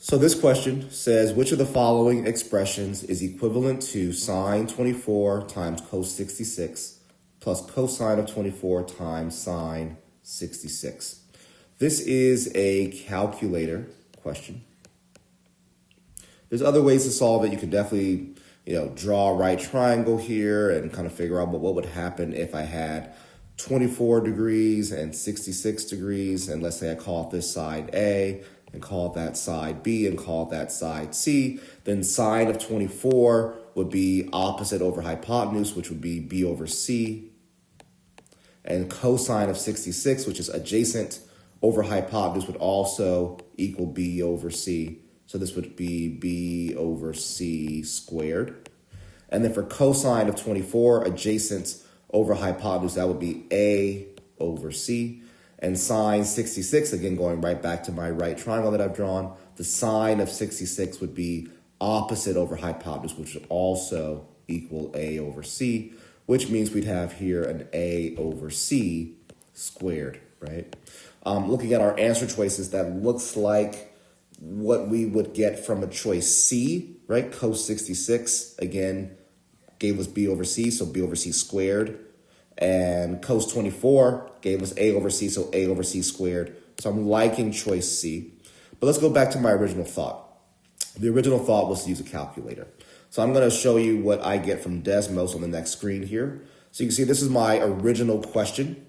So this question says, which of the following expressions is equivalent to sine 24 times cos 66 plus cosine of 24 times sine 66? This is a calculator question. There's other ways to solve it. You can definitely, draw a right triangle here and kind of figure out what would happen if I had 24 degrees and 66 degrees. And let's say I call this side A and call that side B and call that side C. Then sine of 24 would be opposite over hypotenuse, which would be B over C. And cosine of 66, which is adjacent over hypotenuse, would also equal B over C. So this would be B over C squared. And then for cosine of 24, adjacent over hypotenuse, that would be A over C. And sine 66, again, going right back to my right triangle that I've drawn, the sine of 66 would be opposite over hypotenuse, which would also equal A over C, which means we'd have here an A over C squared, right? Looking at our answer choices, that looks like what we would get from a choice C, right? Cos 66, again, gave us B over C, so B over C squared. And cos 24 gave us A over C, so A over C squared. So I'm liking choice C. But let's go back to my original thought. The original thought was to use a calculator. So I'm going to show you what I get from Desmos on the next screen here. So you can see this is my original question.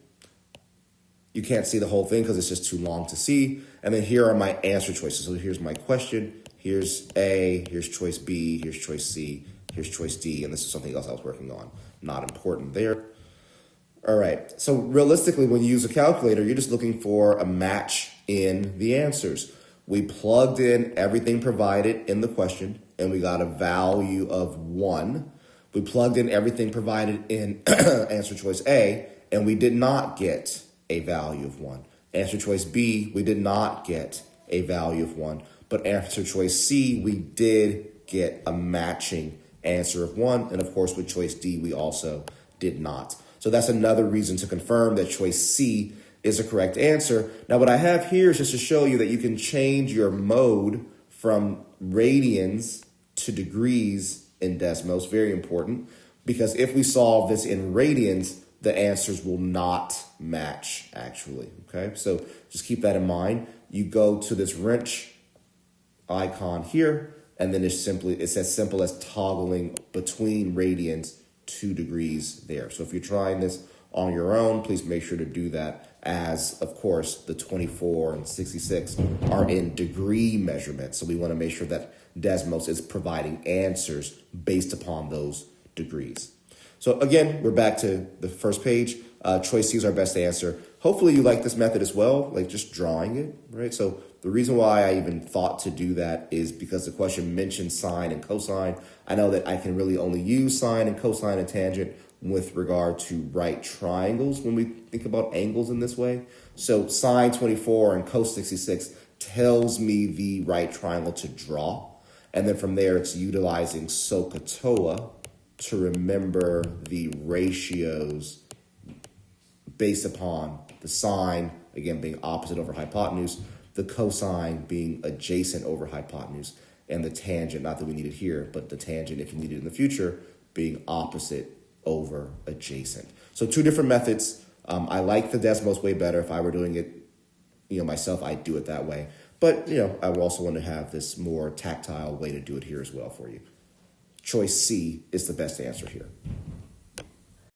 You can't see the whole thing because it's just too long to see. And then here are my answer choices. So here's my question. Here's A, here's choice B, here's choice C, here's choice D. And this is something else I was working on. Not important there. All right, so realistically, when you use a calculator, you're just looking for a match in the answers. We plugged in everything provided in the question, and we got a value of 1. We plugged in everything provided in answer choice A, and we did not get a value of 1. Answer choice B, we did not get a value of 1. But answer choice C, we did get a matching answer of 1. And of course, with choice D, we also did not. So that's another reason to confirm that choice C is a correct answer. Now, what I have here is just to show you that you can change your mode from radians to degrees in Desmos. Very important, because if we solve this in radians, the answers will not match, actually. Okay, so just keep that in mind. You go to this wrench icon here, and then it's as simple as toggling between radians to degrees there. So if you're trying this on your own, please make sure to do that, as of course the 24 and 66 are in degree measurements. So we want to make sure that Desmos is providing answers based upon those degrees. So again, we're back to the first page. Choice C is our best answer. Hopefully you like this method as well, like just drawing it, right? So the reason why I even thought to do that is because the question mentioned sine and cosine. I know that I can really only use sine and cosine and tangent with regard to right triangles when we think about angles in this way. So sine 24 and cos 66 tells me the right triangle to draw. And then from there, it's utilizing SOHCAHTOA to remember the ratios based upon the sine, again, being opposite over hypotenuse, the cosine being adjacent over hypotenuse, and the tangent, not that we need it here, but the tangent, if you need it in the future, being opposite over adjacent. So two different methods. I like the Desmos way better. If I were doing it, myself, I'd do it that way. But, I would also want to have this more tactile way to do it here as well for you. Choice C is the best answer here.